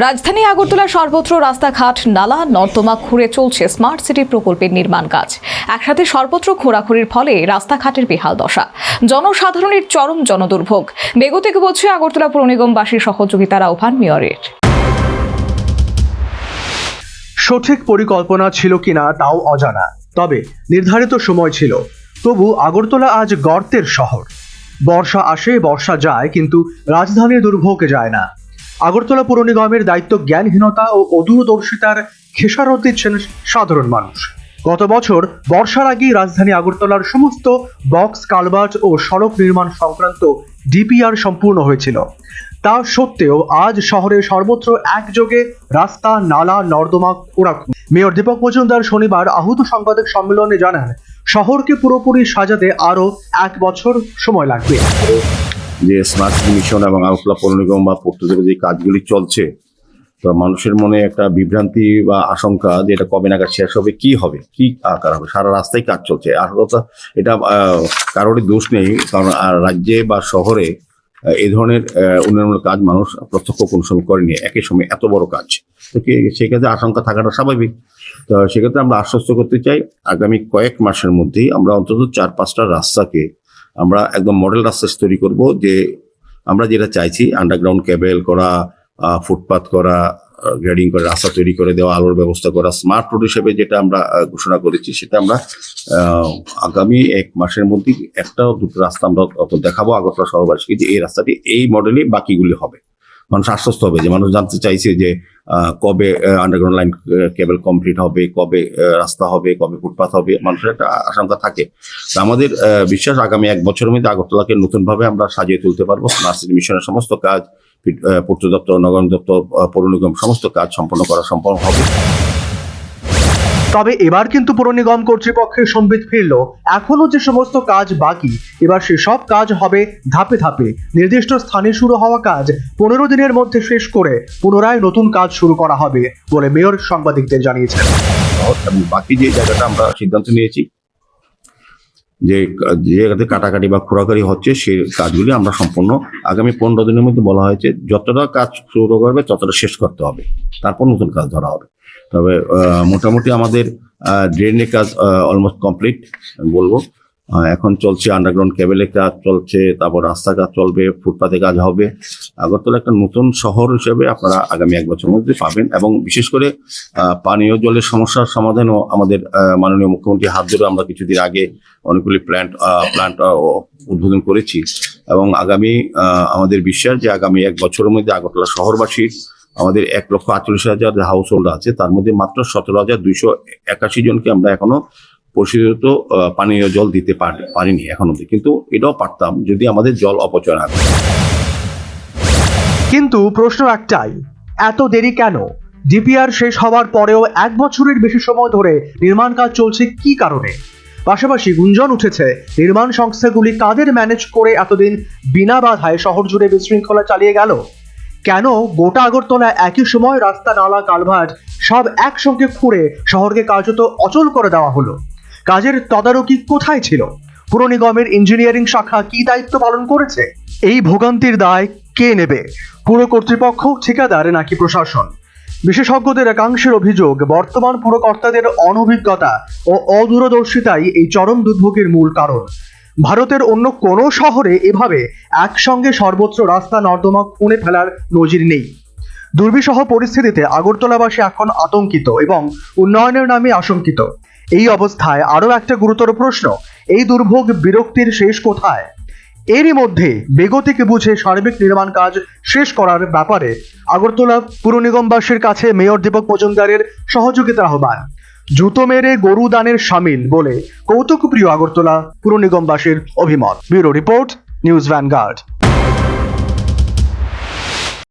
রাজধানী আগরতলার সর্বত্র রাস্তাঘাট নালা নর্দমা খুঁড়ে চলছে স্মার্ট সিটি প্রকল্পের নির্মাণ কাজ। একসাথে সর্বত্র খোঁড়াখুড়ির ফলে রাস্তাঘাটের বেহাল দশা, জনসাধারণের চরম জনদুর্ভোগ। বেগতিক বলছে আগরতলা পুর নিগমবাসীর সহযোগিতার আহ্বান মেয়রের। সঠিক পরিকল্পনা ছিল কিনা তাও অজানা, তবে নির্ধারিত সময় ছিল। তবু আগরতলা আজ গর্তের শহর। বর্ষা আসে বর্ষা যায়, কিন্তু রাজধানীর দুর্ভোগ যায় না। আগরতলা পুর নিগমের দায়িত্ব জ্ঞানহীনতা ও অদূরদর্শিতার খেসারত দিচ্ছেন সাধারণ মানুষ। গত বছর বর্ষার আগেই রাজধানী আগরতলার সমস্ত বক্স কালভার্ট ও সড়ক নির্মাণ সংক্রান্ত ডিপিআর সম্পূর্ণ হয়েছিল। তা সত্ত্বেও আজ শহরের সর্বত্র একযোগে রাস্তা, নালা, নর্দমা খোঁড়াখুঁড়ি। মেয়র দীপক মজুমদার শনিবার আহুত সাংবাদিক সম্মেলনে জানান, শহরকে পুরোপুরি সাজাতে আরো 1 বছর সময় লাগবে। যে স্মার্ট সিটি মিশন এবং আগরতলা পৌর নিগম বা পূর্তদের যে কাজগুলি চলছে, তো মানুষের মনে একটা বিভ্রান্তি বা আশঙ্কা যে এটা কবে নাগাদ শেষ হবে, কি হবে, কি আকার হবে। সারা রাস্তায় কাজ চলছে। আর এটা কারোরই দোষ নেই, কারণ রাজ্যে বা শহরে এই ধরনের উন্নয়নমূলক কাজ মানুষ প্রত্যক্ষ কোনো সময় করেনি একই সময় এত বড় কাজ। তো সেক্ষেত্রে আশঙ্কা থাকাটা স্বাভাবিক। তো সেক্ষেত্রে আমরা আশ্বস্ত করতে চাই, আগামী কয়েক মাসের মধ্যেই আমরা অন্তত 4-5টা রাস্তাকে আমরা একদম মডেল রাস্তা তৈরি করব। যে আমরা যেটা চাইছি, আন্ডারগ্রাউন্ড কেবল করা, ফুটপাথ করা, গ্রেডিং করে রাস্তা তৈরি করে দেওয়া, আলোর ব্যবস্থা করা, স্মার্ট রোড হিসেবে যেটা আমরা ঘোষণা করেছি, সেটা আমরা আগামী 1 মাসের মধ্যে 1-2 রাস্তা আমরা দেখাবো আগরতলা শহরবাসীকে যে এই রাস্তাটি এই মডেলে বাকিগুলি হবে। মানুষ আশ্বস্ত হবে, যে মানুষ জানতে চাইছে যে কবে আন্ডারগ্রাউন্ড লাইন কেবল কমপ্লিট হবে, কবে রাস্তা হবে, কবে ফুটপাথ হবে। মানুষের একটা আশঙ্কা থাকে। তা আমাদের বিশ্বাস, আগামী 1 বছরের মধ্যে আগরতলাকে নতুনভাবে আমরা সাজিয়ে তুলতে পারবো। স্মার্ট সিটি মিশনের সমস্ত কাজ, পূর্ত দপ্তর, নগর দপ্তর, পৌর নিগম সমস্ত কাজ সম্পন্ন করা সম্ভব হবে। তবে এবার কিন্তু পুর নিগম কর্তৃপক্ষের সম্বিত ফিরল। এখনো যে সমস্ত কাজ বাকি, এবার সেসব কাজ হবে ধাপে ধাপে। নির্দিষ্ট স্থানে শুরু হওয়া কাজ 15 দিনের মধ্যে শেষ করে পুনরায় নতুন কাজ শুরু করা হবে বলে মেয়র সাংবাদিকদের জানিয়েছেন। এবং বাকি যে জায়গাটা আমরা সিদ্ধান্ত নিয়েছি, যে জায়গাতে কাটাকাটি বা খোঁড়াখুড়ি হচ্ছে, সেই কাজগুলি আমরা সম্পূর্ণ আগামী 15 দিনের মধ্যে বলা হয়েছে। যতটা কাজ শুরু করবে ততটা শেষ করতে হবে, তারপর নতুন কাজ ধরা হবে। তবে মোটামুটি আমাদের ড্রেনের কাজ অলমোস্ট কমপ্লিট বলবো। এখন চলছে আন্ডারগ্রাউন্ড কেবলের কাজ চলছে, তারপর রাস্তা কাজ চলবে, ফুটপাথে কাজ হবে। আগরতলা একটা নতুন শহর হিসেবে আপনারা আগামী 1 বছরের মধ্যে পাবেন। এবং বিশেষ করে পানীয় জলের সমস্যার সমাধানও আমাদের মাননীয় মুখ্যমন্ত্রীর হাত ধরে আমরা কিছুদিন আগে অনেকগুলি প্ল্যান্ট উদ্বোধন করেছি। এবং আগামী আমাদের বিশ্বাস যে আগামী 1 বছরের মধ্যে আগরতলা শহরবাসী, আমাদের 1,48,000 হাউস হোল্ড আছে, তার মধ্যে মাত্র 17,281 জনকে আমরা এখনো পরিশোধিত পানীয় জল দিতে পারিনি এখনো। কিন্তু এটাও পারতাম যদি আমাদের জল অপচয় না করে। কিন্তু প্রশ্ন একটাই, এত দেরি কেন? ডিপিআর শেষ হওয়ার পরেও 1 বছরের বেশি সময় ধরে নির্মাণ কাজ চলছে কি কারণে? পাশাপাশি গুঞ্জন উঠেছে, নির্মাণ সংস্থাগুলি কাদের ম্যানেজ করে এতদিন বিনা বাধায় শহর জুড়ে বিশৃঙ্খলা চালিয়ে গেল? কেন গোটা আগরতলা একই সময় রাস্তা, নালা, কালভার্ট সব একসঙ্গে খুঁড়ে শহরকে কার্যত অচল করে দেওয়া হলো? কাজের তদারকি কোথায় ছিল? পুর নিগমের ইঞ্জিনিয়ারিং শাখা কি দায়িত্ব পালন করেছে? এই ভোগান্তির দায় কে নেবে? পুর কর্তৃপক্ষ, ঠিকাদার নাকি প্রশাসন? বিশেষজ্ঞদের একাংশের অভিযোগ, বর্তমান পুরকর্তাদের অনভিজ্ঞতা ও অদূরদর্শিতাই এই চরম দুর্ভোগের মূল কারণ। ভারতের অন্য কোনো শহরে এভাবে একসঙ্গে সর্বত্র রাস্তা, নর্দমা খুঁড়ে ফেলার নজির নেই। দুর্বিষহ পরিস্থিতিতে আগরতলাবাসী এখন আতঙ্কিত এবং উন্নয়নের নামে আশঙ্কিত। এই অবস্থায় আরও একটা গুরুতর প্রশ্ন, এই দুর্ভোগ বিরক্তির শেষ কোথায়? এরই মধ্যে বেগতিক বুঝে সার্বিক নির্মাণ কাজ শেষ করার ব্যাপারে আগরতলা পুর নিগমবাসীর কাছে মেয়র দীপক মজুমদারের সহযোগিতার আহ্বান। জুতো মেরে গরু দানের সামিল বলে কৌতুকপ্রিয় আগরতলা পুর নিগমবাসীর অভিমত। Bureau report, news vanguard.